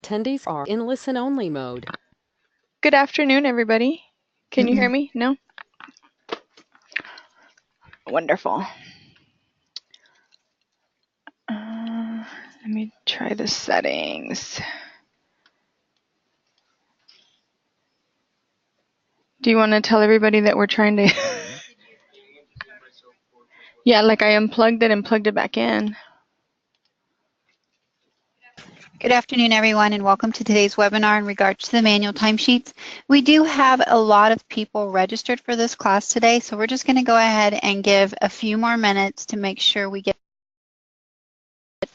attendees are in listen-only mode. Good afternoon, everybody. Can you hear me? No? Wonderful. Let me try the settings. Do you want to tell everybody that we're trying to... Yeah, like I unplugged it and plugged it back in. Good afternoon, everyone, and welcome to today's webinar in regards to the manual timesheets. We do have a lot of people registered for this class today, so we're just going to go ahead and give a few more minutes to make sure we get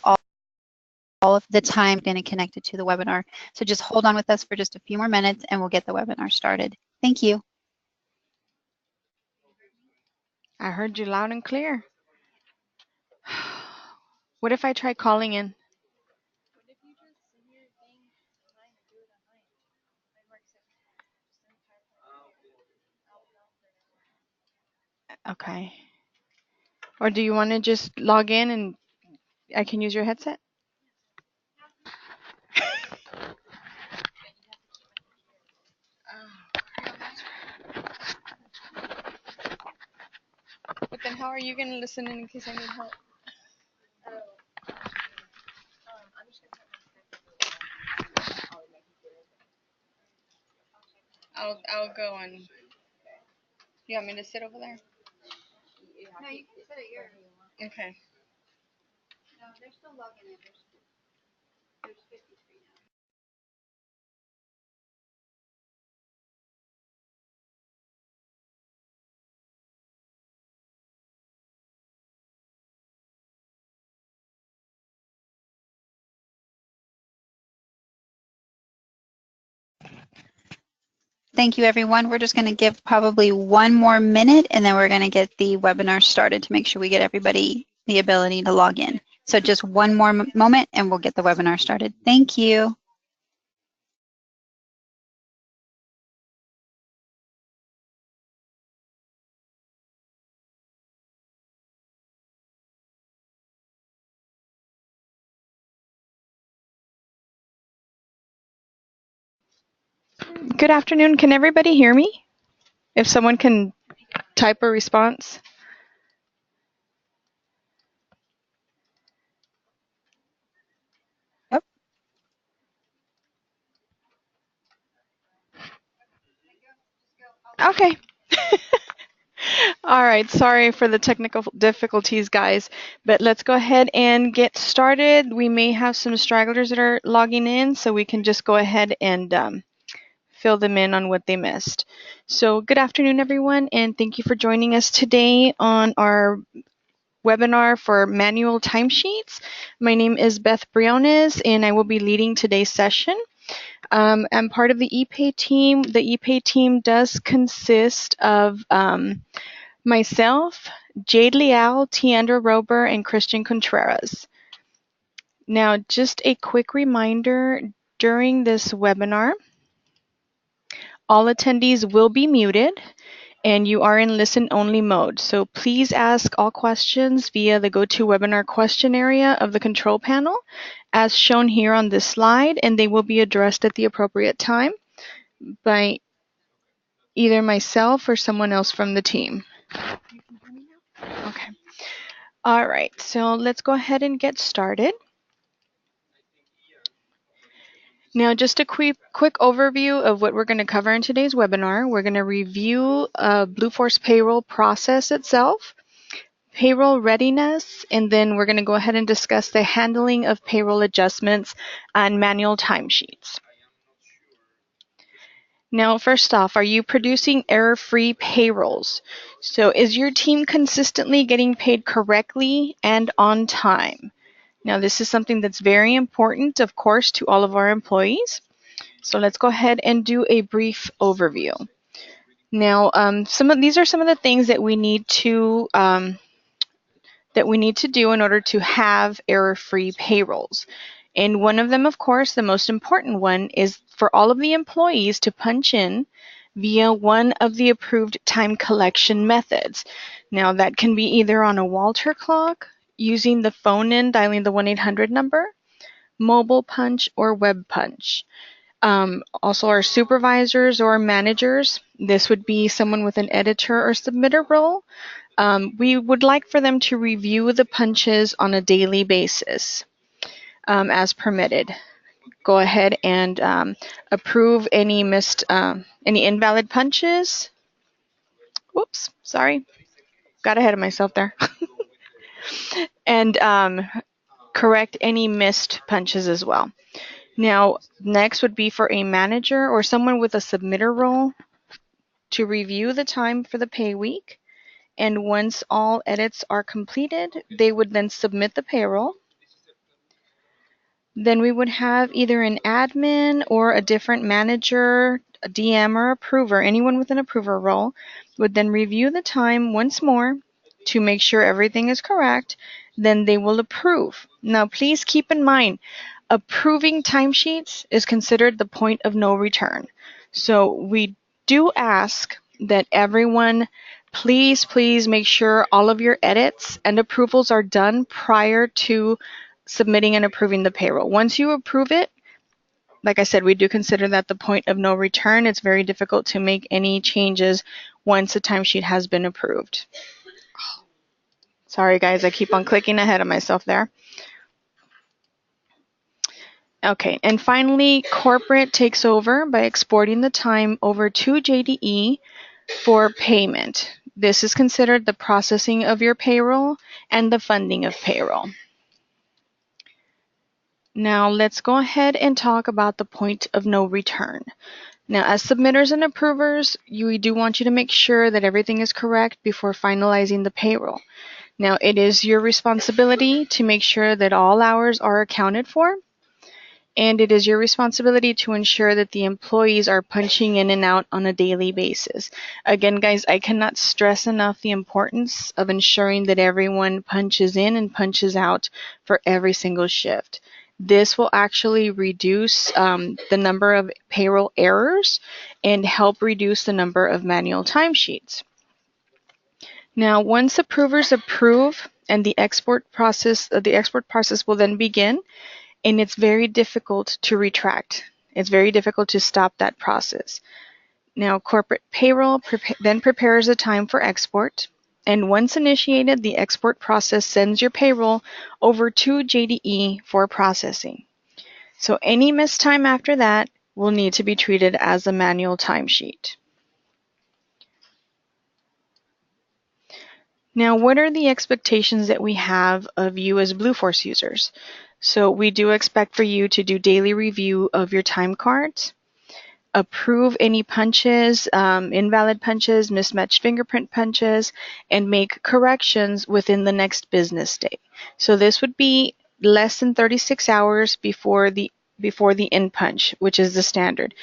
all of the time connected to the webinar. So just hold on with us for just a few more minutes and we'll get the webinar started. Thank you. I heard you loud and clear. What if I try calling in? Okay. Or do you want to just log in and I can use your headset? But then how are you going to listen in case I need help? I'll go and... You want me to sit over there? No, you can sit at your... Okay. No, they're still logging in. There's 53 now. Thank you, everyone. We're just going to give probably one more minute and then we're going to get the webinar started to make sure we get everybody the ability to log in. So just one more moment and we'll get the webinar started. Thank you. Good afternoon. Can everybody hear me? If someone can type a response. Yep. Okay. All right. Sorry for the technical difficulties, guys. But let's go ahead and get started. We may have some stragglers that are logging in, so we can just go ahead and fill them in on what they missed. So good afternoon, everyone, and thank you for joining us today on our webinar for manual timesheets. My name is Beth Briones, and I will be leading today's session. I'm part of the EPAY team. The EPAY team does consist of myself, Jade Leal, Tiandra Rober, and Christian Contreras. Now, just a quick reminder, during this webinar, all attendees will be muted and you are in listen-only mode. So please ask all questions via the GoToWebinar question area of the control panel, as shown here on this slide, and they will be addressed at the appropriate time by either myself or someone else from the team. Okay. All right, so let's go ahead and get started. Now, just a quick overview of what we're going to cover in today's webinar. We're going to review Blueforce payroll process itself, payroll readiness, and then we're going to go ahead and discuss the handling of payroll adjustments and manual timesheets. Now, first off, are you producing error-free payrolls? So is your team consistently getting paid correctly and on time? Now, this is something that's very important, of course, to all of our employees. So let's go ahead and do a brief overview. Now, these are some of the things that we need to do in order to have error-free payrolls. And one of them, of course, the most important one, is for all of the employees to punch in via one of the approved time collection methods. Now, that can be either on a Walter clock, using the phone in, dialing the 1-800 number, mobile punch, or web punch. Also our supervisors or managers, this would be someone with an editor or submitter role. We would like for them to review the punches on a daily basis as permitted. Go ahead and approve any any invalid punches. Whoops, sorry, got ahead of myself there. And correct any missed punches as well. Now, next would be for a manager or someone with a submitter role to review the time for the pay week. And once all edits are completed, they would then submit the payroll. Then we would have either an admin or a different manager, a DM or approver, anyone with an approver role, would then review the time once more to make sure everything is correct. Then they will approve. Now, please keep in mind, approving timesheets is considered the point of no return. So we do ask that everyone please make sure all of your edits and approvals are done prior to submitting and approving the payroll. Once you approve it, like I said, we do consider that the point of no return. It's very difficult to make any changes once a timesheet has been approved. Sorry guys, I keep on clicking ahead of myself there. Okay, and finally, corporate takes over by exporting the time over to JDE for payment. This is considered the processing of your payroll and the funding of payroll. Now let's go ahead and talk about the point of no return. Now, as submitters and approvers, we do want you to make sure that everything is correct before finalizing the payroll. Now, it is your responsibility to make sure that all hours are accounted for, and it is your responsibility to ensure that the employees are punching in and out on a daily basis. Again, guys, I cannot stress enough the importance of ensuring that everyone punches in and punches out for every single shift. This will actually reduce the number of payroll errors and help reduce the number of manual timesheets. Now, once approvers approve and the export process will then begin, and it's very difficult to retract. It's very difficult to stop that process. Now, corporate payroll then prepares a time for export. And once initiated, the export process sends your payroll over to JDE for processing. So any missed time after that will need to be treated as a manual timesheet. Now, what are the expectations that we have of you as Blueforce users? So we do expect for you to do daily review of your time cards, approve any punches, invalid punches, mismatched fingerprint punches, and make corrections within the next business day. So this would be less than 36 hours before the in punch, which is the standard.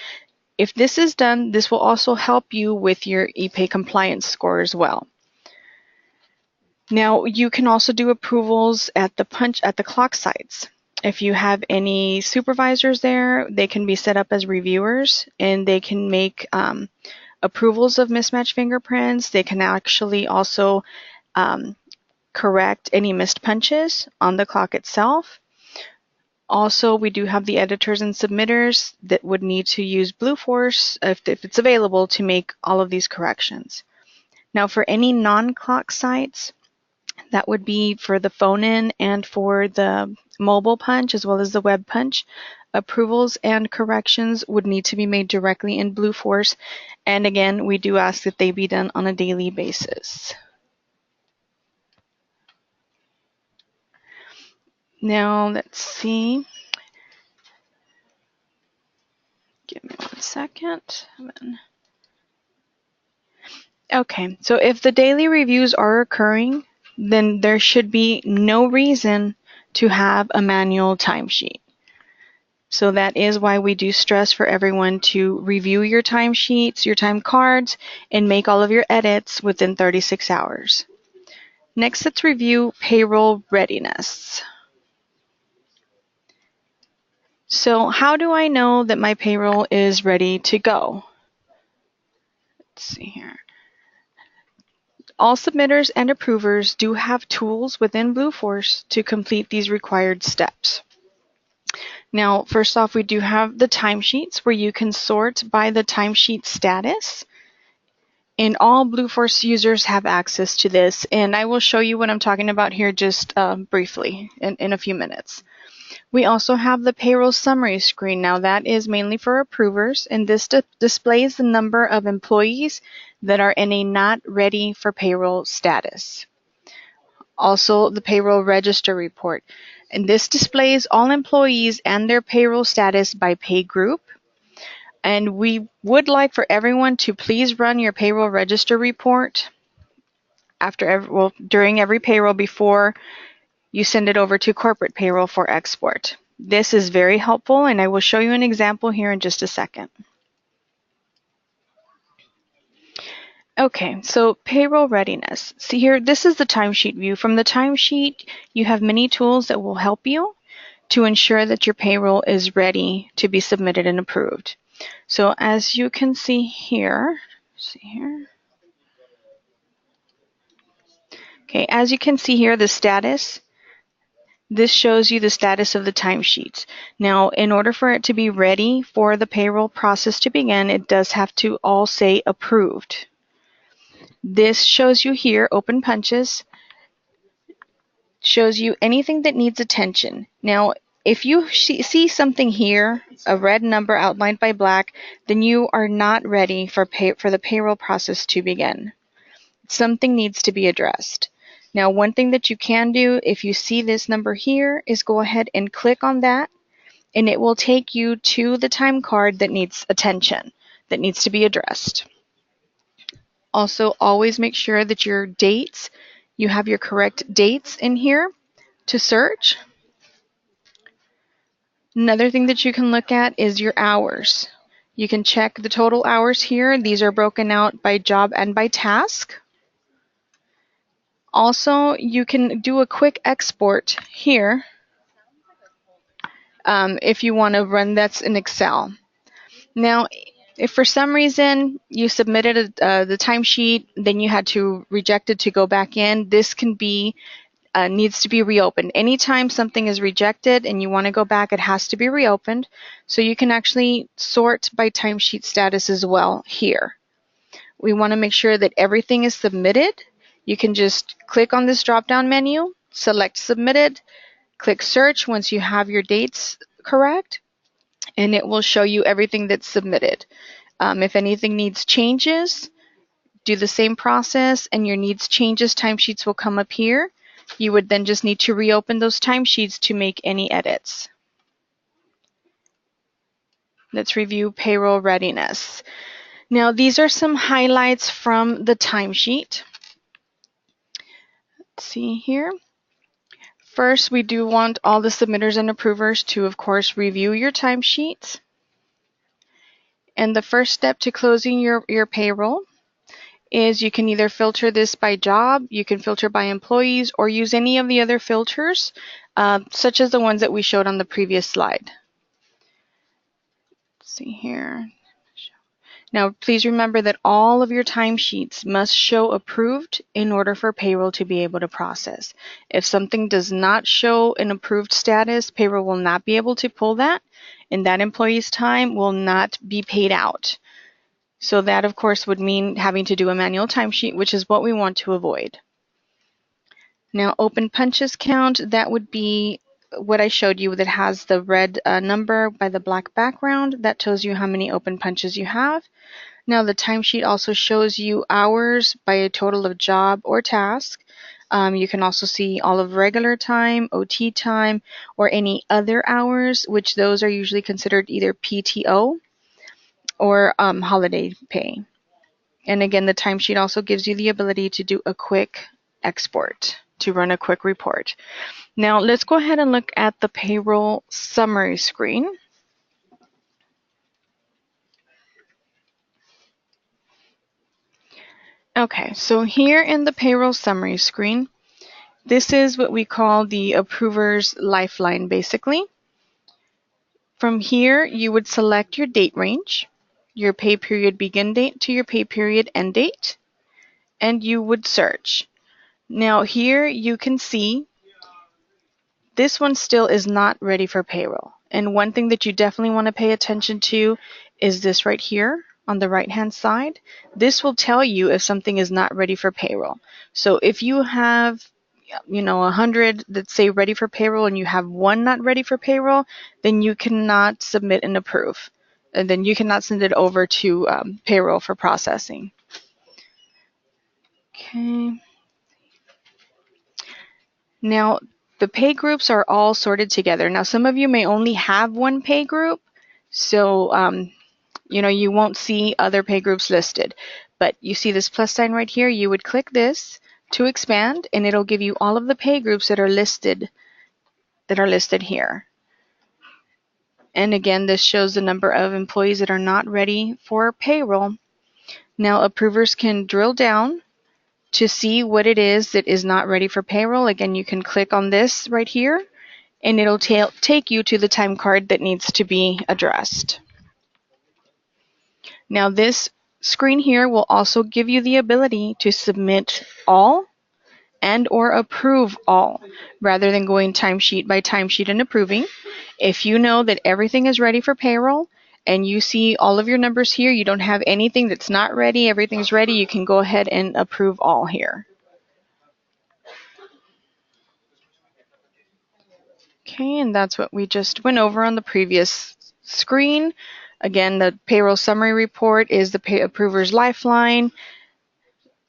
If this is done, this will also help you with your EPAY compliance score as well. Now, you can also do approvals at the clock sites. If you have any supervisors there, they can be set up as reviewers, and they can make approvals of mismatched fingerprints. They can actually also correct any missed punches on the clock itself. Also, we do have the editors and submitters that would need to use Blueforce, if it's available, to make all of these corrections. Now, for any non-clock sites, that would be for the phone-in and for the mobile punch as well as the web punch. Approvals and corrections would need to be made directly in Blueforce. And again, we do ask that they be done on a daily basis. Now, let's see. Give me 1 second. Okay, so if the daily reviews are occurring, then there should be no reason to have a manual timesheet. So that is why we do stress for everyone to review your timesheets, your time cards, and make all of your edits within 36 hours. Next, let's review payroll readiness. So how do I know that my payroll is ready to go? Let's see here. All submitters and approvers do have tools within Blueforce to complete these required steps. Now, first off, we do have the timesheets where you can sort by the timesheet status. And all Blueforce users have access to this. And I will show you what I'm talking about here just briefly in a few minutes. We also have the payroll summary screen. Now that is mainly for approvers, and this displays the number of employees that are in a not ready for payroll status. Also, the payroll register report. And this displays all employees and their payroll status by pay group. And we would like for everyone to please run your payroll register report during every payroll before you send it over to corporate payroll for export. This is very helpful, and I will show you an example here in just a second. Okay, so payroll readiness. See here, this is the timesheet view. From the timesheet, you have many tools that will help you to ensure that your payroll is ready to be submitted and approved. So as you can see here, Okay, as you can see here, the status. This shows you the status of the timesheets. Now, in order for it to be ready for the payroll process to begin, it does have to all say approved. This shows you here, open punches, shows you anything that needs attention. Now, if you see something here, a red number outlined by black, then you are not ready for the payroll process to begin. Something needs to be addressed. Now, one thing that you can do if you see this number here is go ahead and click on that, and it will take you to the time card that needs attention, that needs to be addressed. Also, always make sure that your dates, you have your correct dates in here to search. Another thing that you can look at is your hours. You can check the total hours here. These are broken out by job and by task. Also, you can do a quick export here if you want to run that's in Excel. Now, if for some reason you submitted the timesheet, then you had to reject it to go back in, this can be needs to be reopened. Anytime something is rejected and you want to go back, it has to be reopened. So you can actually sort by timesheet status as well here. We want to make sure that everything is submitted. You can just click on this drop-down menu, select submitted, click search once you have your dates correct, and it will show you everything that's submitted. If anything needs changes, do the same process, and your needs changes timesheets will come up here. You would then just need to reopen those timesheets to make any edits. Let's review payroll readiness. Now, these are some highlights from the timesheet. Let's see here. First, we do want all the submitters and approvers to, of course, review your timesheets. And the first step to closing your payroll is you can either filter this by job, you can filter by employees, or use any of the other filters, such as the ones that we showed on the previous slide. Let's see here. Now, please remember that all of your timesheets must show approved in order for payroll to be able to process. If something does not show an approved status, payroll will not be able to pull that, and that employee's time will not be paid out. So that, of course, would mean having to do a manual timesheet, which is what we want to avoid. Now, open punches count, that would be what I showed you that has the red number by the black background. That tells you how many open punches you have. Now, the timesheet also shows you hours by a total of job or task. You can also see all of regular time, OT time, or any other hours, which those are usually considered either PTO or holiday pay. And again, the timesheet also gives you the ability to do a quick export, to run a quick report. Now, let's go ahead and look at the payroll summary screen. Okay, so here in the payroll summary screen, this is what we call the approver's lifeline, basically. From here, you would select your date range, your pay period begin date to your pay period end date, and you would search. Now here you can see this one still is not ready for payroll. And one thing that you definitely want to pay attention to is this right here on the right-hand side. This will tell you if something is not ready for payroll. So if you have 100 that say ready for payroll and you have one not ready for payroll, then you cannot submit and approve. And then you cannot send it over to payroll for processing. Okay. Now, the pay groups are all sorted together. Now, some of you may only have one pay group, so you won't see other pay groups listed. But you see this plus sign right here, you would click this to expand, and it'll give you all of the pay groups that are listed here. And again, this shows the number of employees that are not ready for payroll. Now, approvers can drill down to see what it is that is not ready for payroll. Again, you can click on this right here, and it'll take you to the time card that needs to be addressed. Now, this screen here will also give you the ability to submit all and or approve all, rather than going timesheet by timesheet and approving. If you know that everything is ready for payroll and you see all of your numbers here, you don't have anything that's not ready, everything's ready, you can go ahead and approve all here. Okay, and that's what we just went over on the previous screen. Again, the payroll summary report is the pay approver's lifeline,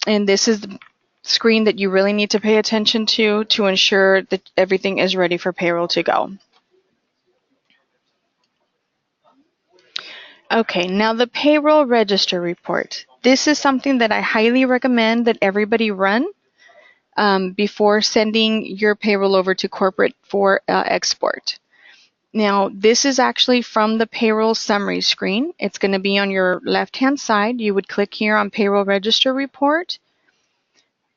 and this is the screen that you really need to pay attention to ensure that everything is ready for payroll to go. Okay, now the payroll register report. This is something that I highly recommend that everybody run before sending your payroll over to corporate for export. Now, this is actually from the payroll summary screen. It's going to be on your left-hand side. You would click here on payroll register report,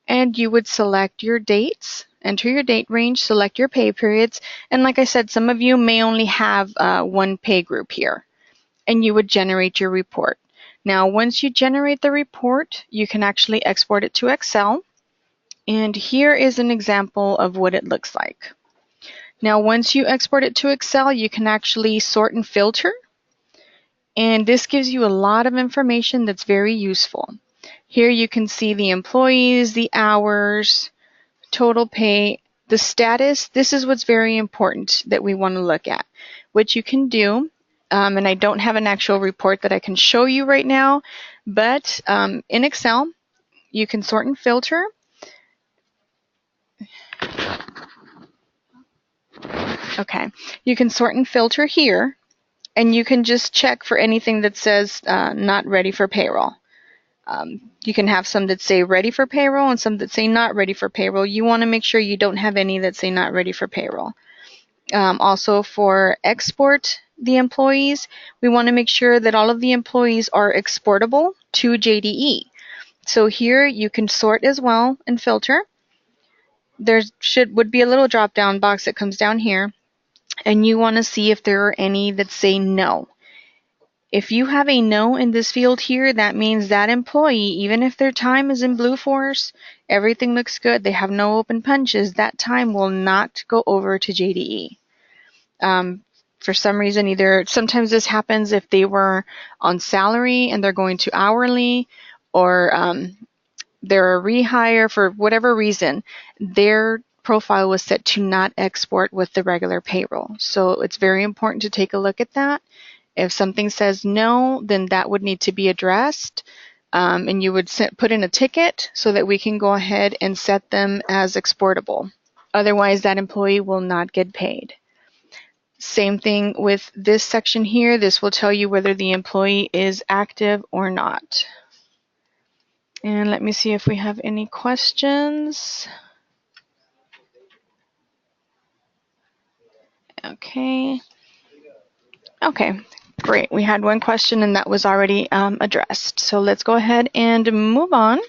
and you would select your dates, enter your date range, select your pay periods, and like I said, some of you may only have one pay group here, and you would generate your report. Now, once you generate the report, you can actually export it to Excel, and here is an example of what it looks like. Now, once you export it to Excel, you can actually sort and filter, and this gives you a lot of information that's very useful. Here you can see the employees, the hours, total pay, the status. This is what's very important that we want to look at. What you can do, and I don't have an actual report that I can show you right now, but in Excel, you can sort and filter. Okay, you can sort and filter here, and you can just check for anything that says not ready for payroll. You can have some that say ready for payroll and some that say not ready for payroll. You want to make sure you don't have any that say not ready for payroll. Also for export the employees, we want to make sure that all of the employees are exportable to JDE. So here you can sort as well and filter. There would be a little drop down box that comes down here, and you want to see if there are any that say no. If you have a no in this field here, that means that employee, even if their time is in Blueforce, everything looks good, they have no open punches, that time will not go over to JDE. For some reason, sometimes this happens if they were on salary and they're going to hourly, or they're a rehire for whatever reason, their profile was set to not export with the regular payroll. So it's very important to take a look at that. If something says no, then that would need to be addressed, and you would put in a ticket so that we can go ahead and set them as exportable. Otherwise, that employee will not get paid. Same thing with this section here. This will tell you whether the employee is active or not. And let me see if we have any questions. Okay. Okay, great. We had one question and that was already addressed. So let's go ahead and move on.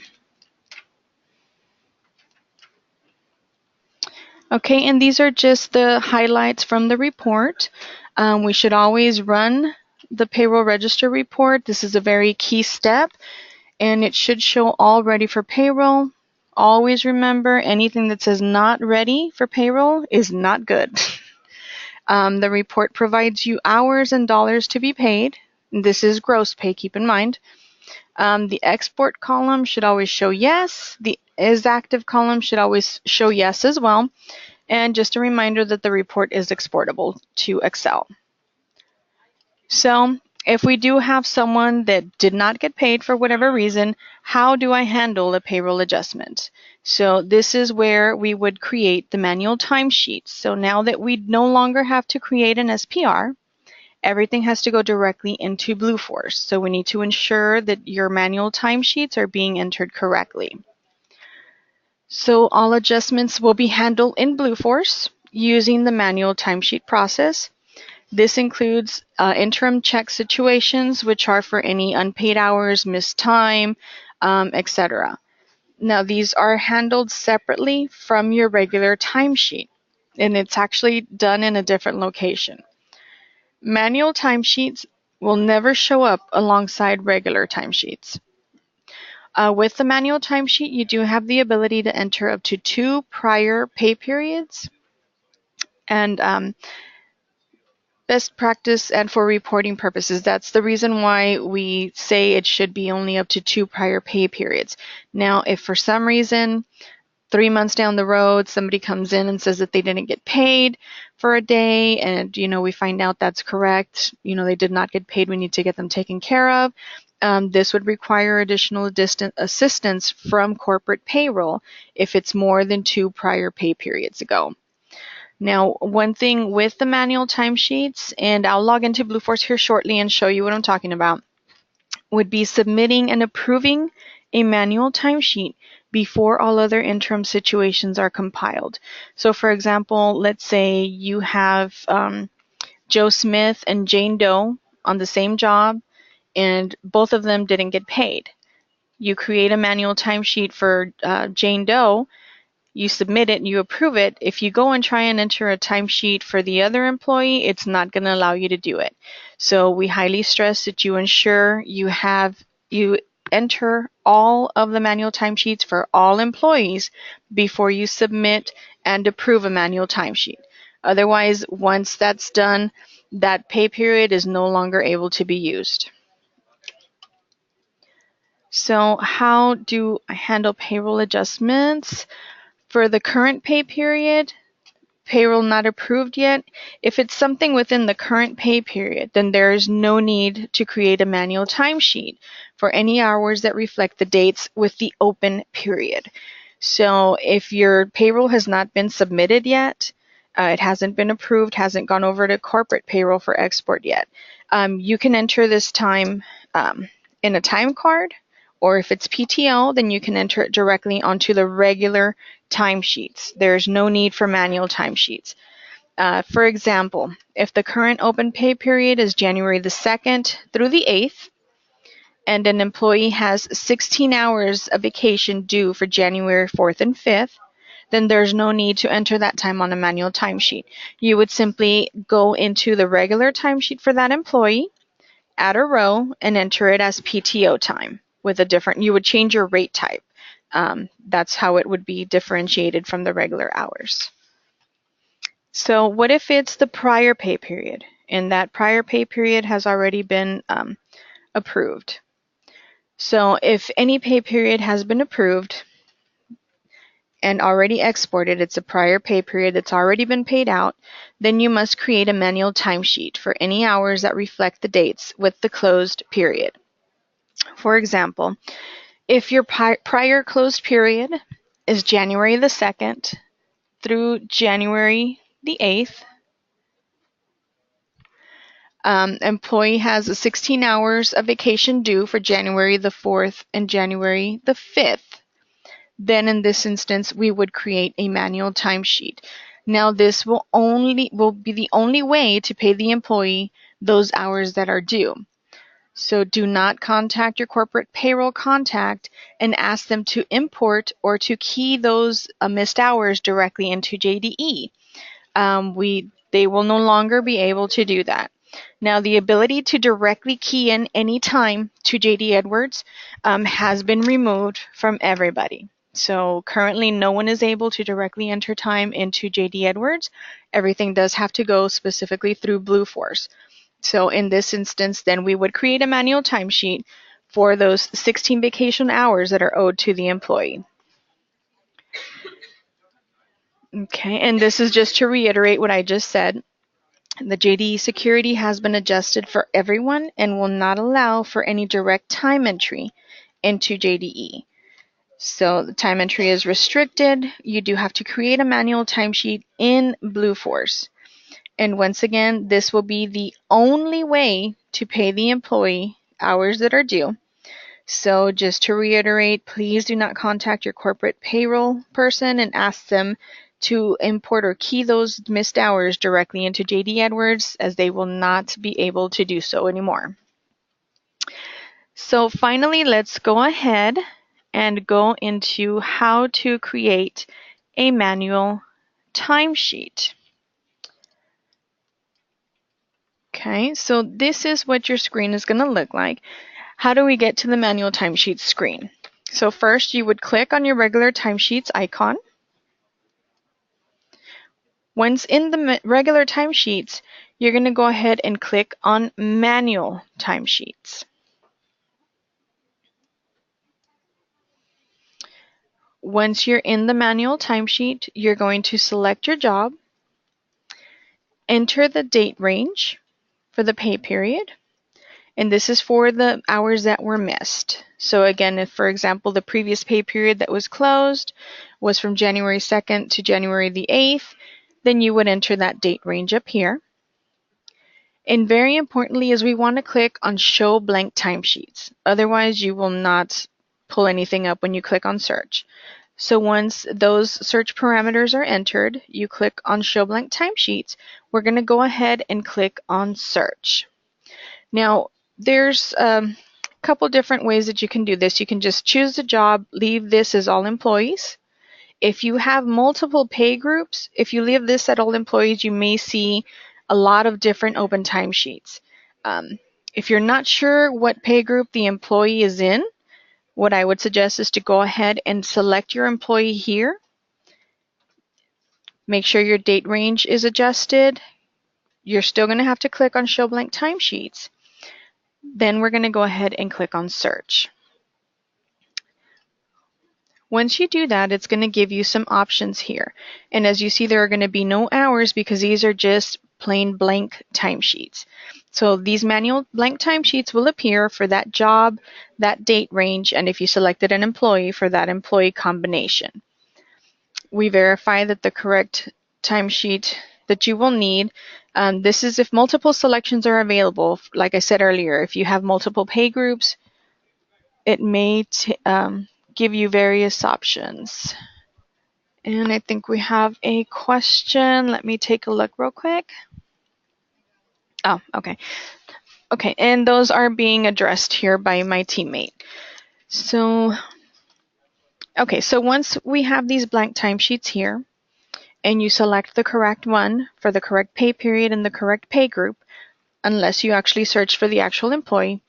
Okay, and these are just the highlights from the report. We should always run the payroll register report. This is a very key step, and it should show all ready for payroll. Always remember, anything that says not ready for payroll is not good. The report provides you hours and dollars to be paid. This is gross pay, keep in mind. The export column should always show yes. The is active column should always show yes as well. And just a reminder that the report is exportable to Excel. So if we do have someone that did not get paid for whatever reason, how do I handle a payroll adjustment? So this is where we would create the manual timesheet. So now that we no longer have to create an SPR, everything has to go directly into Blueforce. So we need to ensure that your manual timesheets are being entered correctly. So all adjustments will be handled in Blueforce using the manual timesheet process. This includes interim check situations, which are for any unpaid hours, missed time, etc. Now, these are handled separately from your regular timesheet, and it's actually done in a different location. Manual timesheets will never show up alongside regular timesheets. With the manual timesheet, you do have the ability to enter up to 2 prior pay periods, and best practice and for reporting purposes. That's the reason why we say it should be only up to 2 prior pay periods. Now, if for some reason 3 months down the road somebody comes in and says that they didn't get paid for a day, and we find out that's correct, they did not get paid, we need to get them taken care of. This would require additional assistance from corporate payroll if it's more than 2 prior pay periods ago. Now, one thing with the manual timesheets, and I'll log into Blueforce here shortly and show you what I'm talking about, would be submitting and approving a manual timesheet before all other interim situations are compiled. So for example, let's say you have Joe Smith and Jane Doe on the same job, and both of them didn't get paid. You create a manual timesheet for Jane Doe, you submit it and you approve it. If you go and try and enter a timesheet for the other employee, it's not going to allow you to do it. So we highly stress that you ensure you enter all of the manual timesheets for all employees before you submit and approve a manual timesheet. Otherwise, once that's done, that pay period is no longer able to be used. So how do I handle payroll adjustments? For the current pay period, payroll not approved yet, if it's something within the current pay period, then there is no need to create a manual timesheet for any hours that reflect the dates with the open period. So if your payroll has not been submitted yet, it hasn't been approved, hasn't gone over to corporate payroll for export yet, you can enter this time in a time card, or if it's PTO, then you can enter it directly onto the regular timesheets. There's no need for manual timesheets. For example, if the current open pay period is January the 2nd through the 8th, and an employee has 16 hours of vacation due for January 4th and 5th, then there's no need to enter that time on a manual timesheet. You would simply go into the regular timesheet for that employee, add a row, and enter it as PTO time with a different, you would change your rate type. That's how it would be differentiated from the regular hours. So what if it's the prior pay period and that prior pay period has already been approved? So if any pay period has been approved and already exported, it's a prior pay period that's already been paid out, then you must create a manual timesheet for any hours that reflect the dates with the closed period. For example, if your prior closed period is January the 2nd through January the 8th, employee has 16 hours of vacation due for January the 4th and January the 5th, then in this instance we would create a manual timesheet. Now this will be the only way to pay the employee those hours that are due. So do not contact your corporate payroll contact and ask them to import or to key those missed hours directly into JDE. They will no longer be able to do that. Now, the ability to directly key in any time to JD Edwards has been removed from everybody. So currently no one is able to directly enter time into JD Edwards. Everything does have to go specifically through Blueforce. So in this instance, then we would create a manual timesheet for those 16 vacation hours that are owed to the employee. Okay, and this is just to reiterate what I just said. The JDE security has been adjusted for everyone and will not allow for any direct time entry into JDE. So the time entry is restricted. You do have to create a manual timesheet in Blueforce. And once again, this will be the only way to pay the employee hours that are due. So just to reiterate, please do not contact your corporate payroll person and ask them to import or key those missed hours directly into JD Edwards, as they will not be able to do so anymore. So finally, let's go ahead and go into how to create a manual timesheet. Okay, so this is what your screen is going to look like. How do we get to the manual timesheet screen? So first you would click on your regular timesheets icon. Once in the regular timesheets, you're going to go ahead and click on manual timesheets. Once you're in the manual timesheet, you're going to select your job, enter the date range for the pay period, and this is for the hours that were missed. So again, if for example the previous pay period that was closed was from January 2nd to January the 8th, then you would enter that date range up here. And very importantly is we want to click on show blank timesheets. Otherwise you will not pull anything up when you click on search. So once those search parameters are entered, you click on show blank timesheets. We're going to go ahead and click on search. Now there's a couple different ways that you can do this. You can just choose the job, leave this as all employees. If you have multiple pay groups, if you leave this at all employees, you may see a lot of different open timesheets. If you're not sure what pay group the employee is in, what I would suggest is to go ahead and select your employee here. Make sure your date range is adjusted. You're still going to have to click on show blank timesheets. Then we're going to go ahead and click on search. Once you do that, it's going to give you some options here. And as you see, there are going to be no hours because these are just plain blank timesheets. So these manual blank timesheets will appear for that job, that date range, and if you selected an employee, for that employee combination. We verify that the correct timesheet that you will need. This is if multiple selections are available. Like I said earlier, if you have multiple pay groups, it may give you various options. And I think we have a question. Let me take a look real quick. Oh, okay. Okay, and those are being addressed here by my teammate. So, okay, so once we have these blank timesheets here, and you select the correct one for the correct pay period and the correct pay group, unless you actually search for the actual employee,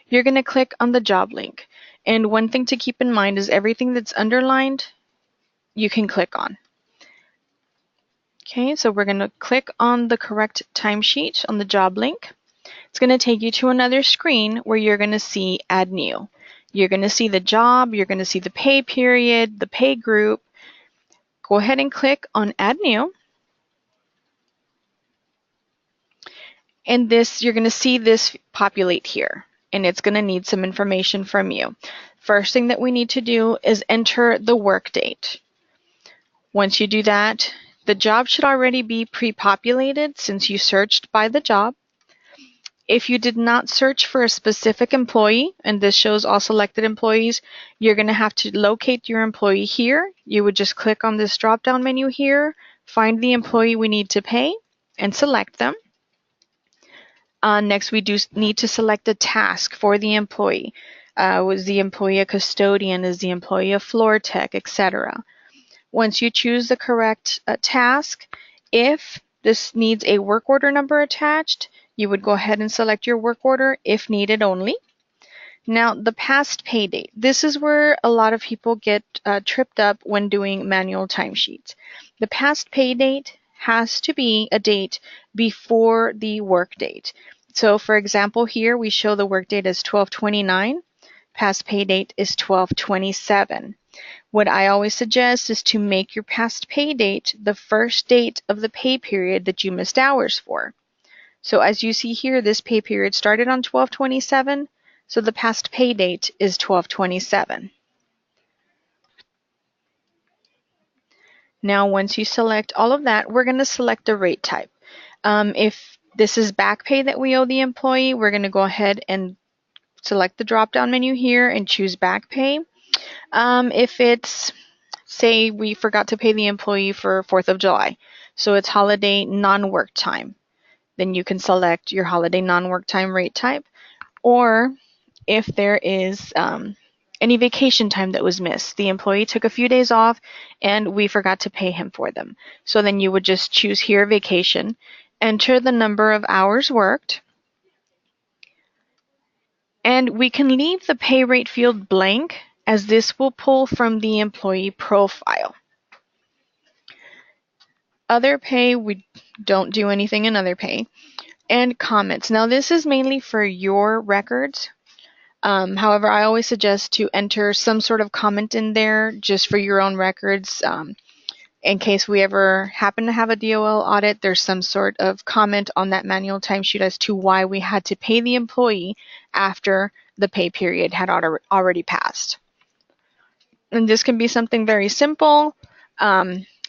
you're going to click on the job link. And one thing to keep in mind is everything that's underlined, you can click on. Okay, so we're going to click on the correct timesheet on the job link. It's going to take you to another screen where you're going to see Add New. You're going to see the job, you're going to see the pay period, the pay group. Go ahead and click on Add New. And this, you're going to see this populate here, and it's going to need some information from you. First thing that we need to do is enter the work date. Once you do that, the job should already be pre-populated since you searched by the job. If you did not search for a specific employee, and this shows all selected employees, you're going to have to locate your employee here. You would just click on this drop-down menu here, find the employee we need to pay, and select them. Next, we do need to select a task for the employee. Was the employee a custodian? Is the employee a floor tech, etc.? Once you choose the correct task, if this needs a work order number attached, you would go ahead and select your work order if needed only. Now, the past pay date. This is where a lot of people get tripped up when doing manual timesheets. The past pay date has to be a date before the work date. So, for example, here we show the work date as 12/29. Past pay date is 12/27. What I always suggest is to make your past pay date the first date of the pay period that you missed hours for. So as you see here, this pay period started on 12/27, so the past pay date is 12/27. Now, once you select all of that, we're going to select a rate type. If this is back pay that we owe the employee, we're going to go ahead and select the drop-down menu here and choose back pay. If it's, say, we forgot to pay the employee for 4th of July, so it's holiday non-work time, then you can select your holiday non-work time rate type. Or if there is any vacation time that was missed, the employee took a few days off and we forgot to pay him for them. So then you would just choose here vacation, enter the number of hours worked, and we can leave the pay rate field blank as this will pull from the employee profile. Other pay, we don't do anything in other pay. And comments. Now this is mainly for your records. However, I always suggest to enter some sort of comment in there just for your own records. In case we ever happen to have a DOL audit, there's some sort of comment on that manual timesheet as to why we had to pay the employee after the pay period had already passed. And this can be something very simple.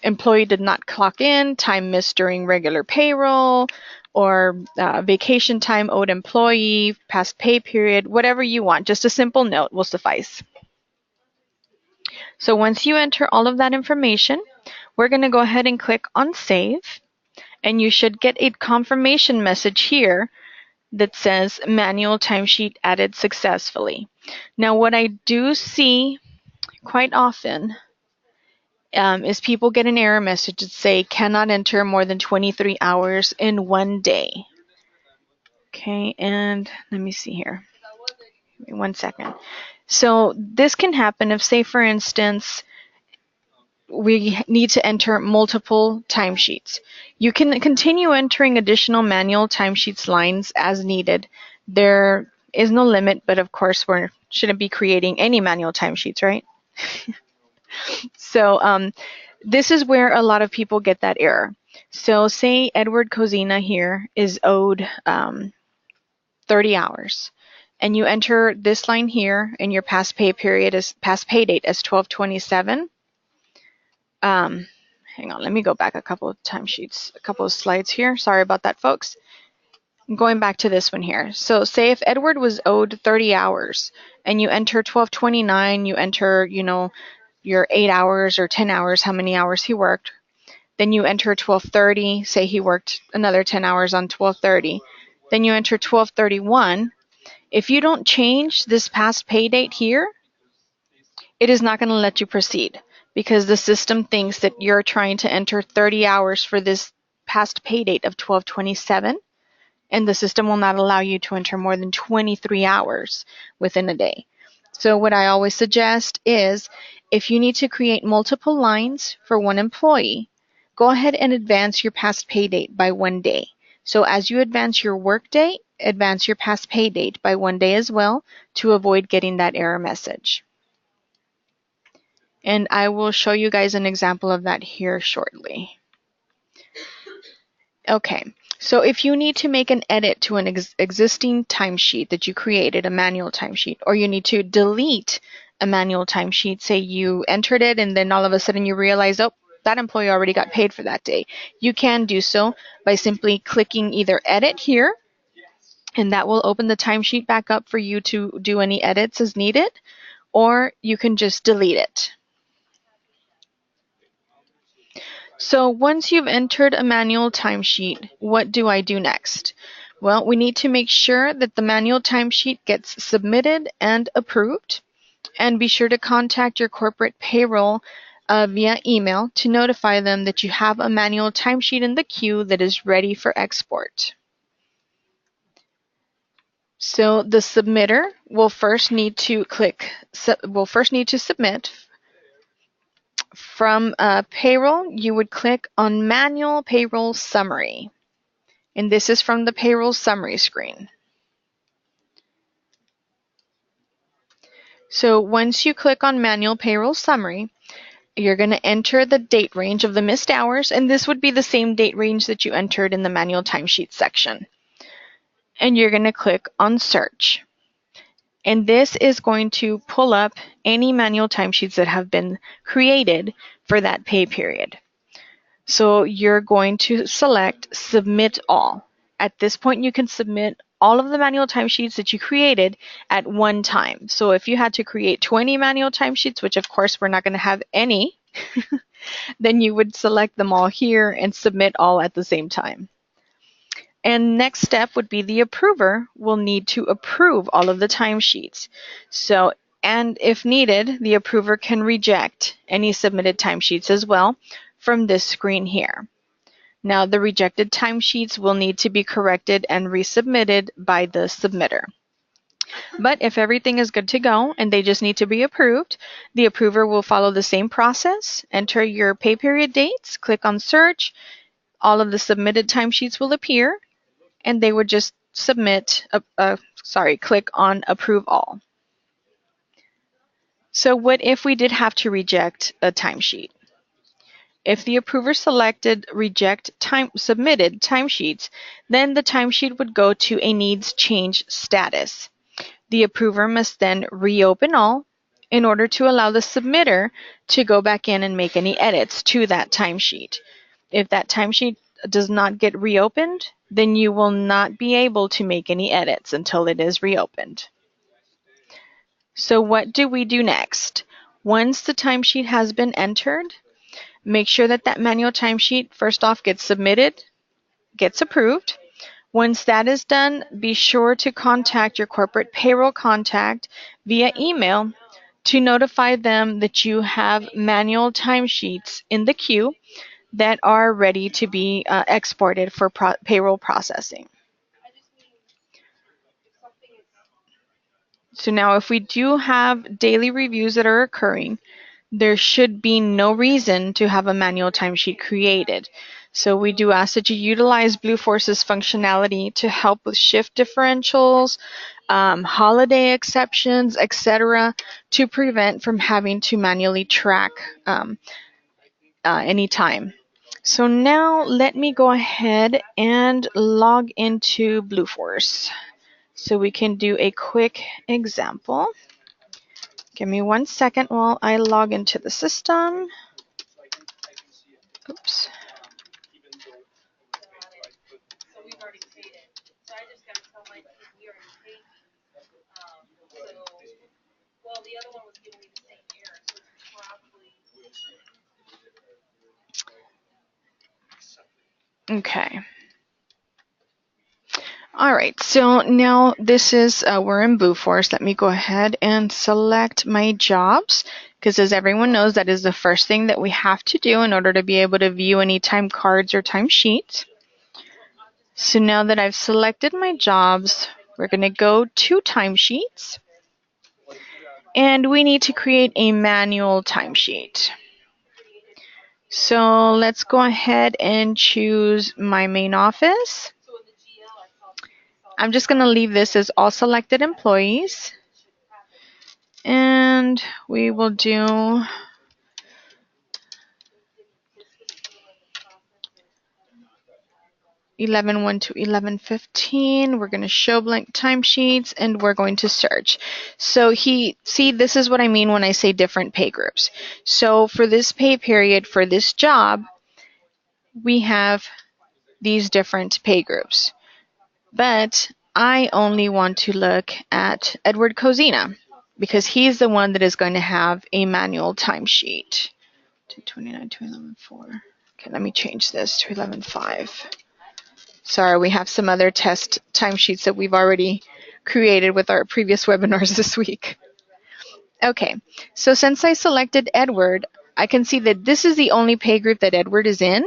Employee did not clock in, time missed during regular payroll, or vacation time owed employee, past pay period, whatever you want. Just a simple note will suffice. So once you enter all of that information, we're going to go ahead and click on Save, and you should get a confirmation message here that says Manual Timesheet Added Successfully. Now, what I do see quite often is people get an error message that say cannot enter more than 23 hours in one day. Okay, and let me see here. Give me 1 second. So this can happen if, say, for instance, we need to enter multiple timesheets. You can continue entering additional manual timesheets lines as needed. There is no limit, but of course we shouldn't be creating any manual timesheets, right? So this is where a lot of people get that error. So say Edward Cozina here is owed 30 hours, and you enter this line here, and your past pay date as 12/27. Hang on, let me go back a couple of timesheets, a couple of slides here. Sorry about that, folks. I'm going back to this one here. So say if Edward was owed 30 hours and you enter 12/29, you enter, your 8 hours or 10 hours, how many hours he worked. Then you enter 12/30, say he worked another 10 hours on 12/30. Then you enter 12/31. If you don't change this past pay date here, it is not going to let you proceed because the system thinks that you're trying to enter 30 hours for this past pay date of 12/27, and the system will not allow you to enter more than 23 hours within a day. So what I always suggest is if you need to create multiple lines for one employee, go ahead and advance your past pay date by 1 day. So as you advance your work day, advance your past pay date by 1 day as well to avoid getting that error message. And I will show you guys an example of that here shortly. Okay, so if you need to make an edit to an existing timesheet that you created, a manual timesheet, or you need to delete a manual timesheet, say you entered it and then all of a sudden you realize, oh, that employee already got paid for that day. You can do so by simply clicking either edit here, and that will open the timesheet back up for you to do any edits as needed, or you can just delete it. So once you've entered a manual timesheet, what do I do next? Well, we need to make sure that the manual timesheet gets submitted and approved, and be sure to contact your corporate payroll via email to notify them that you have a manual timesheet in the queue that is ready for export. So the submitter will first need to submit. From Payroll, you would click on Manual Payroll Summary. And this is from the Payroll Summary screen. So once you click on Manual Payroll Summary, you're going to enter the date range of the missed hours, and this would be the same date range that you entered in the Manual Timesheet section. And you're going to click on Search. And this is going to pull up any manual timesheets that have been created for that pay period. So you're going to select Submit All. At this point, you can submit all of the manual timesheets that you created at one time. So if you had to create 20 manual timesheets, which of course we're not going to have any, then you would select them all here and submit all at the same time. And next step would be the approver will need to approve all of the timesheets. And if needed, the approver can reject any submitted timesheets as well from this screen here. Now, the rejected timesheets will need to be corrected and resubmitted by the submitter. But if everything is good to go and they just need to be approved, the approver will follow the same process, enter your pay period dates, click on search, all of the submitted timesheets will appear, and they would just click on approve all. So what if we did have to reject a timesheet? If the approver selected reject submitted timesheets, then the timesheet would go to a needs change status. The approver must then reopen all in order to allow the submitter to go back in and make any edits to that timesheet. If that timesheet does not get reopened, then you will not be able to make any edits until it is reopened. So what do we do next? Once the timesheet has been entered, make sure that that manual timesheet first off gets submitted, gets approved. Once that is done, be sure to contact your corporate payroll contact via email to notify them that you have manual timesheets in the queue that are ready to be exported for payroll processing. So now if we do have daily reviews that are occurring, there should be no reason to have a manual timesheet created. So we do ask that you utilize Blueforce's functionality to help with shift differentials, holiday exceptions, etc., to prevent from having to manually track any time. So now let me go ahead and log into Blueforce so we can do a quick example. Give me 1 second while I log into the system. Oops. Okay. All right, so now this is, we're in Blueforce. Let me go ahead and select my jobs, because as everyone knows, that is the first thing that we have to do in order to be able to view any time cards or time sheets. So now that I've selected my jobs, we're going to go to timesheets, and we need to create a manual timesheet. So let's go ahead and choose my main office. I'm just going to leave this as all selected employees. And we will do (11:1 to 11:15). We're going to show blank timesheets, and we're going to search. So see, this is what I mean when I say different pay groups. So for this pay period, for this job, we have these different pay groups. But I only want to look at Edward Cozina because he's the one that is going to have a manual timesheet. 229 to 11:4. Okay, let me change this to 11:5. Sorry, we have some other test timesheets that we've already created with our previous webinars this week. Okay, so since I selected Edward, I can see that this is the only pay group that Edward is in.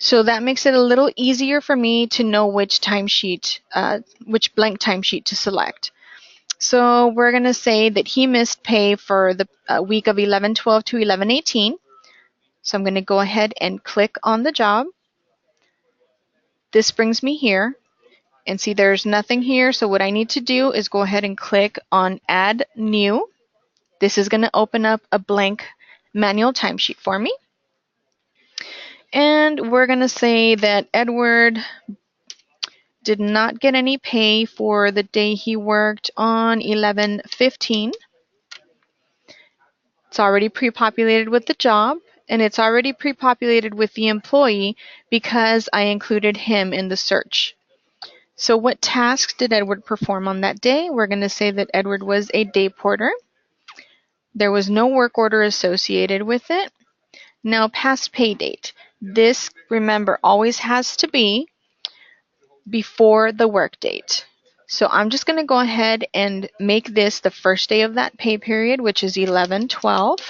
So that makes it a little easier for me to know which timesheet, which blank timesheet to select. So we're going to say that he missed pay for the week of 11/12 to 11/18. So I'm going to go ahead and click on the job. This brings me here. And see, there's nothing here. So what I need to do is go ahead and click on Add New. This is going to open up a blank manual timesheet for me. And we're going to say that Edward did not get any pay for the day he worked on 11/15. It's already pre-populated with the job, and it's already pre-populated with the employee because I included him in the search. So what tasks did Edward perform on that day? We're going to say that Edward was a day porter. There was no work order associated with it. Now, past pay date. This, remember, always has to be before the work date. So I'm just going to go ahead and make this the first day of that pay period, which is 11/12.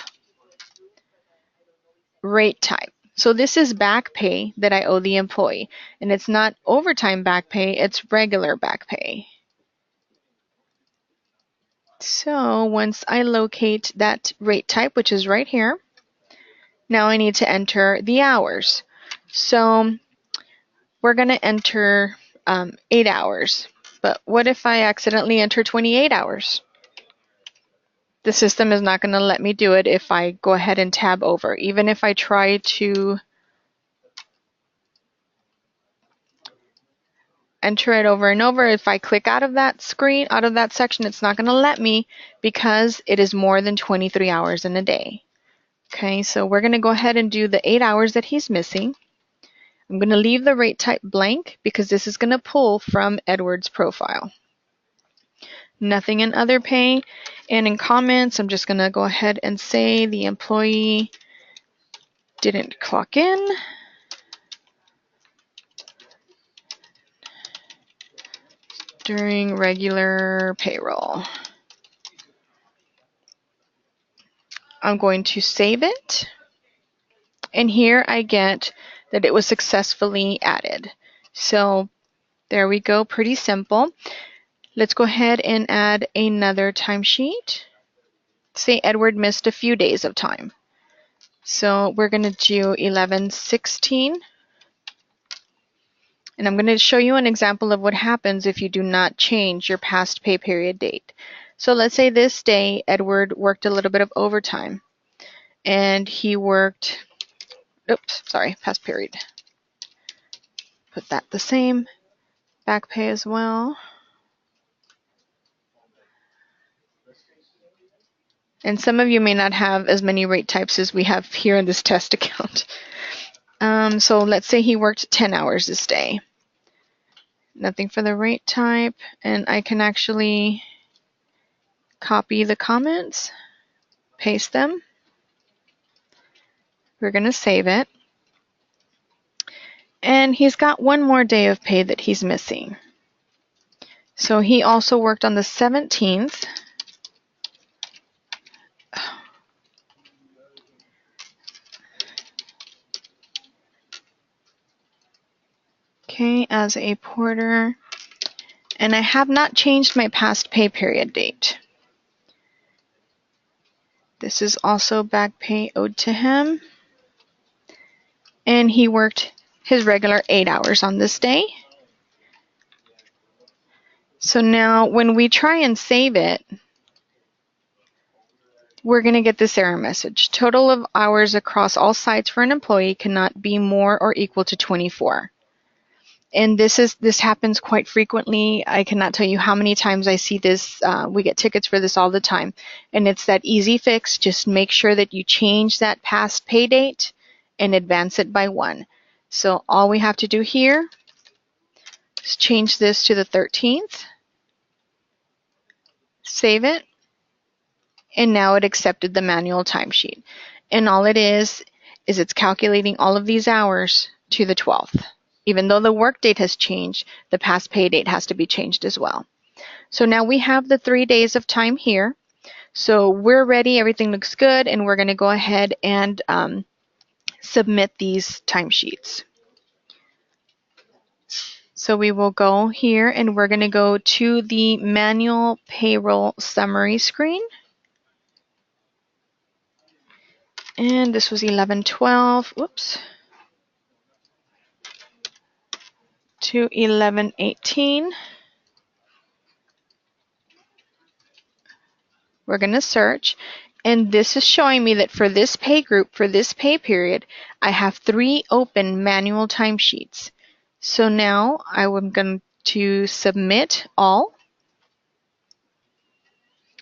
Rate type. So this is back pay that I owe the employee. And it's not overtime back pay, it's regular back pay. So once I locate that rate type, which is right here, now I need to enter the hours. So we're going to enter 8 hours. But what if I accidentally enter 28 hours? The system is not going to let me do it if I go ahead and tab over. Even if I try to enter it over and over, if I click out of that screen, out of that section, it's not going to let me because it is more than 23 hours in a day. Okay, so we're going to go ahead and do the 8 hours that he's missing. I'm going to leave the rate type blank because this is going to pull from Edward's profile. Nothing in other pay. And in comments, I'm just going to go ahead and say the employee didn't clock in. During regular payroll. I'm going to save it. And here I get that it was successfully added. So there we go, pretty simple. Let's go ahead and add another timesheet. Say Edward missed a few days of time. So we're going to do 11/16. And I'm going to show you an example of what happens if you do not change your past pay period date. So let's say this day Edward worked a little bit of overtime. And he worked, past period. Put that the same. Back pay as well. And some of you may not have as many rate types as we have here in this test account. So let's say he worked 10 hours this day. Nothing for the rate type. And I can actually copy the comments, paste them. We're going to save it. And he's got one more day of pay that he's missing. So he also worked on the 17th. Okay, as a porter. And I have not changed my past pay period date. This is also back pay owed to him. And he worked his regular 8 hours on this day. So now when we try and save it, we're going to get this error message. Total of hours across all sites for an employee cannot be more or equal to 24. And this happens quite frequently. I cannot tell you how many times I see this. We get tickets for this all the time. And it's that easy fix. Just make sure that you change that past pay date and advance it by 1. So all we have to do here is change this to the 13th. Save it. And now it accepted the manual timesheet. And all it is it's calculating all of these hours to the 12th. Even though the work date has changed, the past pay date has to be changed as well. So now we have the 3 days of time here. So we're ready, everything looks good, and we're going to go ahead and submit these timesheets. So we will go here and we're going to go to the manual payroll summary screen. And this was 11/12, whoops, to 11/18. We're going to search. And this is showing me that for this pay group, for this pay period, I have 3 open manual timesheets. So now I'm going to submit all.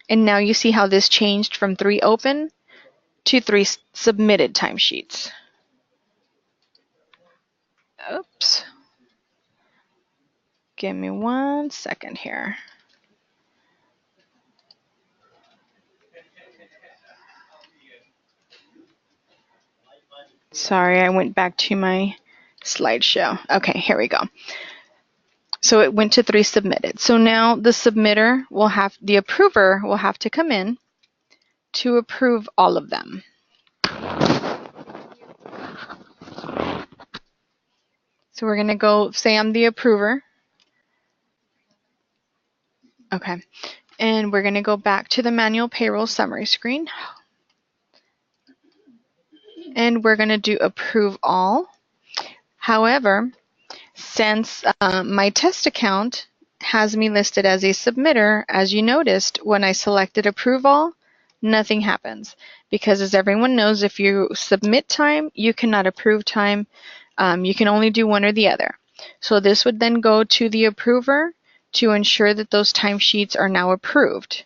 And now you see how this changed from 3 open to 3 submitted timesheets. Oops. Give me 1 second here. Sorry, I went back to my slideshow. Okay, here we go. So it went to 3 submitted. So now the approver will have to come in to approve all of them. So we're going to go, say I'm the approver. Okay. And we're going to go back to the manual payroll summary screen. And we're going to do approve all. However, since my test account has me listed as a submitter, as you noticed, when I selected approve all, nothing happens. Because as everyone knows, if you submit time, you cannot approve time. You can only do one or the other. So this would then go to the approver to ensure that those timesheets are now approved.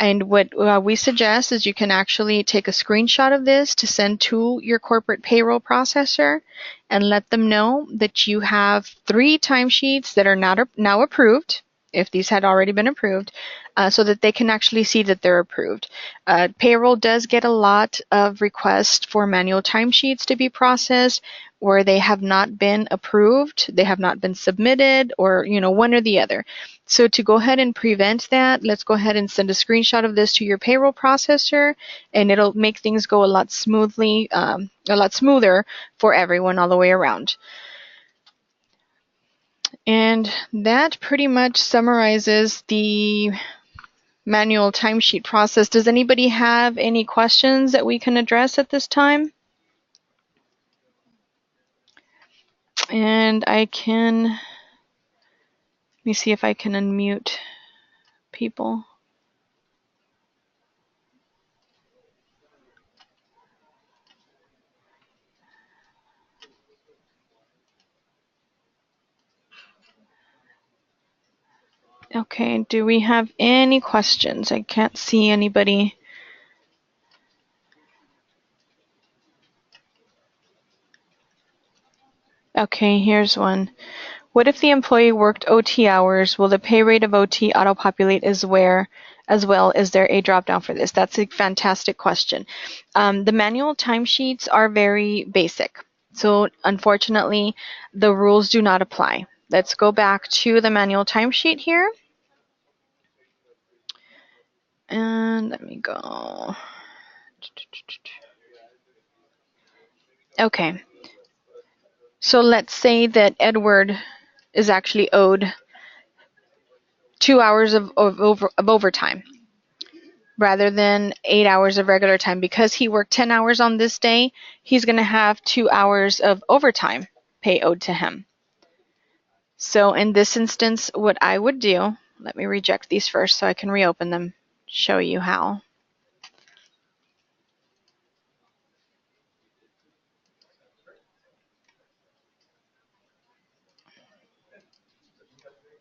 And what we suggest is you can actually take a screenshot of this to send to your corporate payroll processor and let them know that you have 3 timesheets that are now approved, if these had already been approved, so that they can actually see that they're approved. Payroll does get a lot of requests for manual timesheets to be processed where they have not been approved, they have not been submitted, or one or the other. So to go ahead and prevent that, let's go ahead and send a screenshot of this to your payroll processor, and it'll make things go a lot smoother for everyone all the way around. And that pretty much summarizes the manual timesheet process. Does anybody have any questions that we can address at this time? And let me see if I can unmute people. Okay, do we have any questions? I can't see anybody. Okay, here's one. What if the employee worked OT hours? Will the pay rate of OT auto-populate as well? Is there a drop-down for this? That's a fantastic question. The manual timesheets are very basic. So unfortunately, the rules do not apply. Let's go back to the manual timesheet here. And let me go. Okay. So let's say that Edward is actually owed 2 hours of overtime rather than 8 hours of regular time. Because he worked 10 hours on this day, he's going to have 2 hours of overtime pay owed to him. So in this instance, what I would do, let me reject these first so I can reopen them, show you how.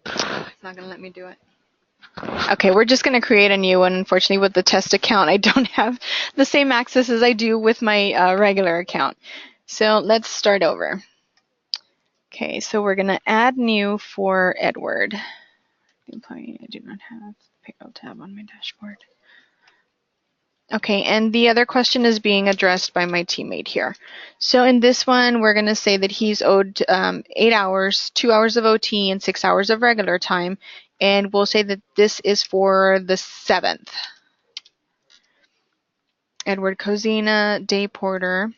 It's not going to let me do it. Okay, we're just going to create a new one. Unfortunately, with the test account, I don't have the same access as I do with my regular account. So let's start over. Okay, so we're going to add new for Edward. Employee, I do not have the payroll tab on my dashboard. Okay, and the other question is being addressed by my teammate here. So in this one, we're going to say that he's owed 8 hours, 2 hours of OT, and 6 hours of regular time. And we'll say that this is for the 7th. Edward Cozina, day porter.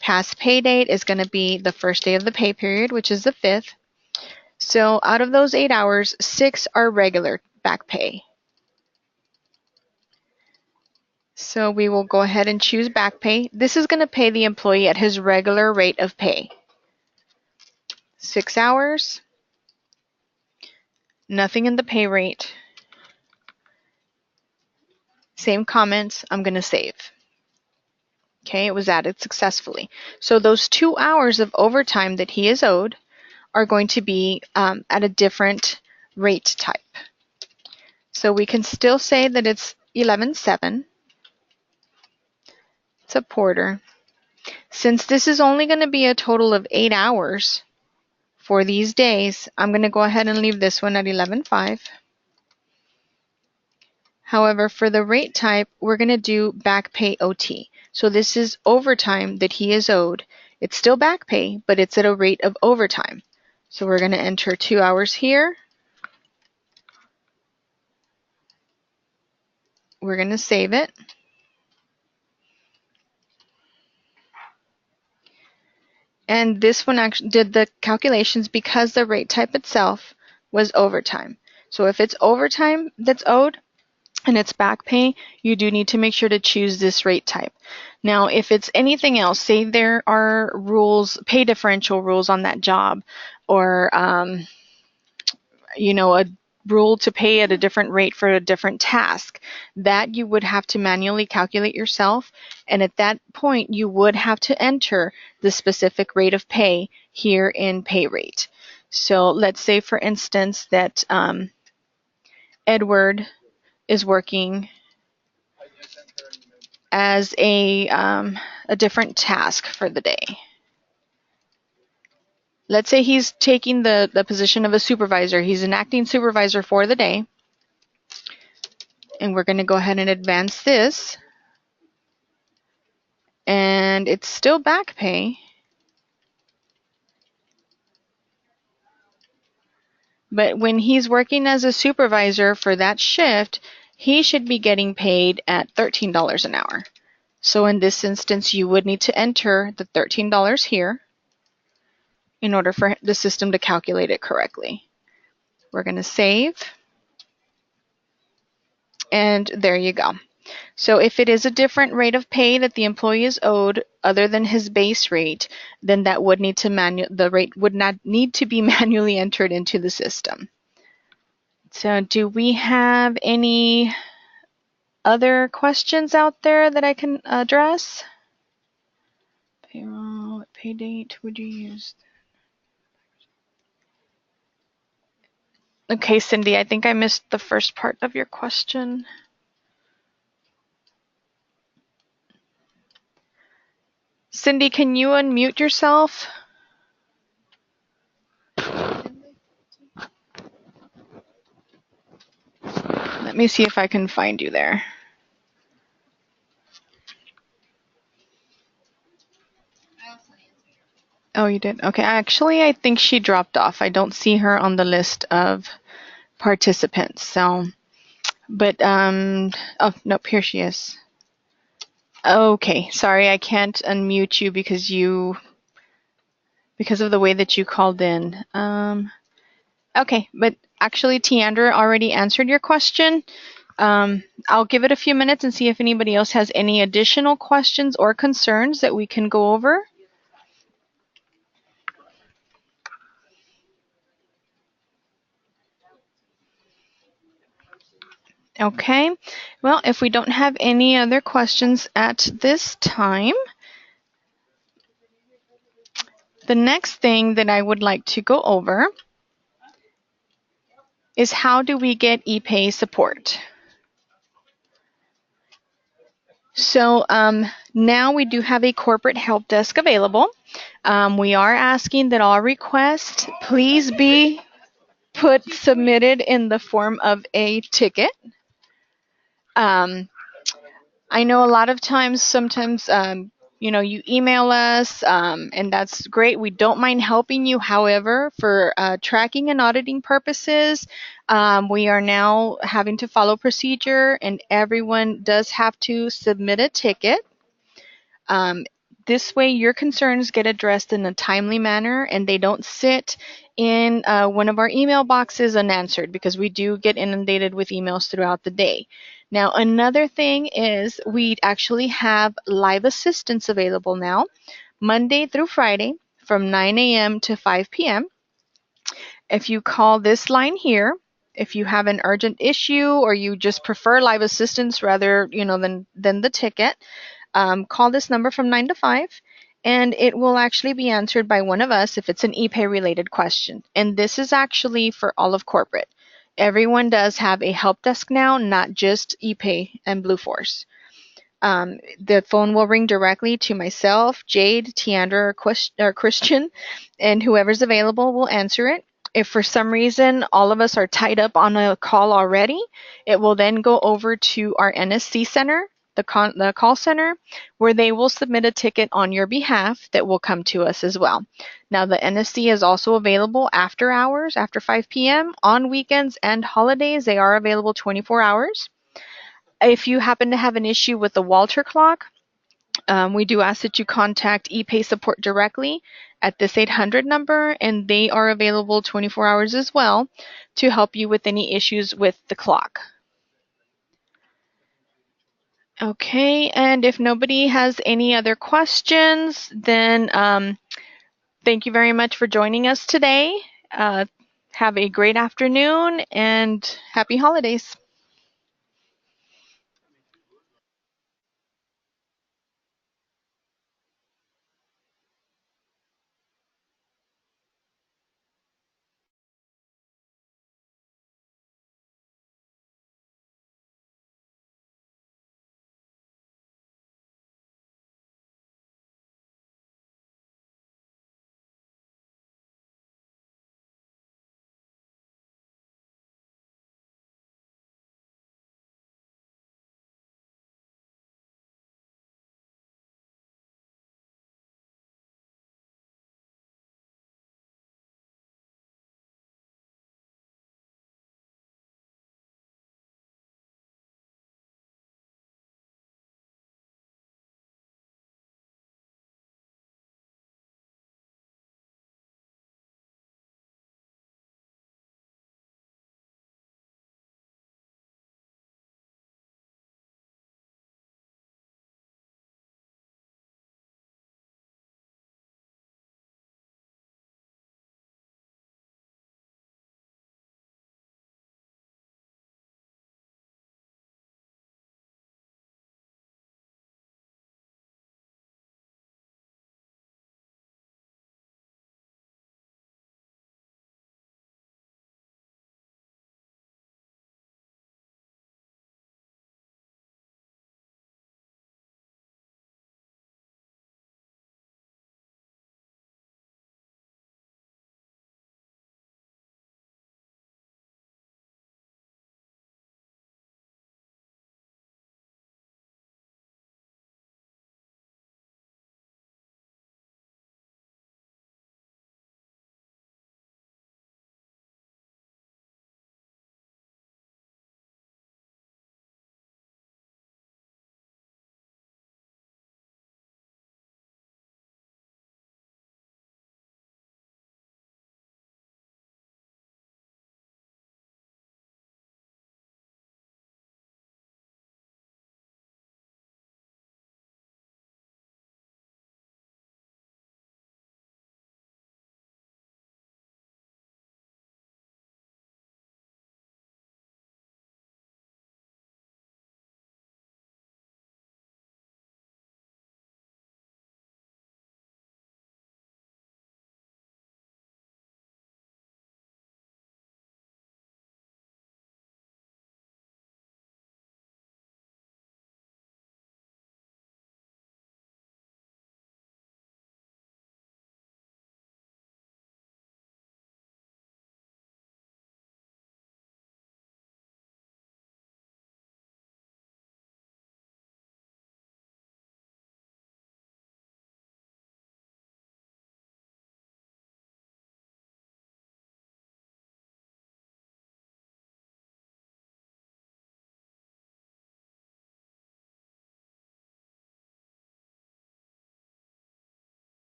Past pay date is going to be the first day of the pay period, which is the 5th. So out of those 8 hours, 6 are regular back pay. So we will go ahead and choose back pay. This is going to pay the employee at his regular rate of pay. 6 hours, nothing in the pay rate. Same comments, I'm going to save. Okay, it was added successfully. So those 2 hours of overtime that he is owed are going to be at a different rate type. So we can still say that it's 11.7. It's a porter. Since this is only going to be a total of 8 hours for these days, I'm going to go ahead and leave this one at 11.5. However, for the rate type, we're going to do back pay OT. So this is overtime that he is owed. It's still back pay, but it's at a rate of overtime. So we're going to enter 2 hours here. We're going to save it. And this one actually did the calculations because the rate type itself was overtime. So if it's overtime that's owed and it's back pay, you do need to make sure to choose this rate type. Now, if it's anything else, say there are rules, pay differential rules on that job, or a rule to pay at a different rate for a different task, that you would have to manually calculate yourself, and at that point you would have to enter the specific rate of pay here in pay rate. So let's say, for instance, that Edward is working as a different task for the day. Let's say he's taking the position of a supervisor. He's an acting supervisor for the day. And we're going to go ahead and advance this. And it's still back pay. But when he's working as a supervisor for that shift, he should be getting paid at $13 an hour. So in this instance, you would need to enter the $13 here in order for the system to calculate it correctly. We're going to save. And there you go. So if it is a different rate of pay that the employee is owed other than his base rate, then that would need to the rate would not need to be manually entered into the system. So do we have any other questions out there that I can address? Payroll, what pay date would you use? Okay, Cindy, I think I missed the first part of your question. Cindy, can you unmute yourself? Let me see if I can find you there. Oh, you did? Okay, actually, I think she dropped off. I don't see her on the list of participants. So, but, oh, nope, here she is. Okay, sorry, I can't unmute you because of the way that you called in. Okay, but actually, Tiandra already answered your question. I'll give it a few minutes and see if anybody else has any additional questions or concerns that we can go over. Okay, well, if we don't have any other questions at this time, the next thing that I would like to go over is how do we get EPAY support? So now we do have a corporate help desk available. We are asking that all requests please be submitted in the form of a ticket. I know a lot of times, sometimes, you email us, and that's great. We don't mind helping you. However, for tracking and auditing purposes, we are now having to follow procedure, and everyone does have to submit a ticket. This way, your concerns get addressed in a timely manner, and they don't sit in one of our email boxes unanswered, because we do get inundated with emails throughout the day. Now, another thing is we actually have live assistance available now, Monday through Friday from 9 a.m. to 5 p.m. If you call this line here, if you have an urgent issue or you just prefer live assistance rather, than the ticket, call this number from 9 to 5, and it will actually be answered by one of us if it's an EPAY related question. And this is actually for all of corporate. Everyone does have a help desk now, not just EPAY and Blueforce. The phone will ring directly to myself, Jade, Tiandra, or Christian, and whoever's available will answer it. If for some reason all of us are tied up on a call already, it will then go over to our NSC center, the call center, where they will submit a ticket on your behalf that will come to us as well. Now, the NSC is also available after hours, after 5 p.m., on weekends and holidays. They are available 24 hours. If you happen to have an issue with the Walter clock, we do ask that you contact EPAY support directly at this 800 number, and they are available 24 hours as well to help you with any issues with the clock. Okay, and if nobody has any other questions, then thank you very much for joining us today. Have a great afternoon and happy holidays.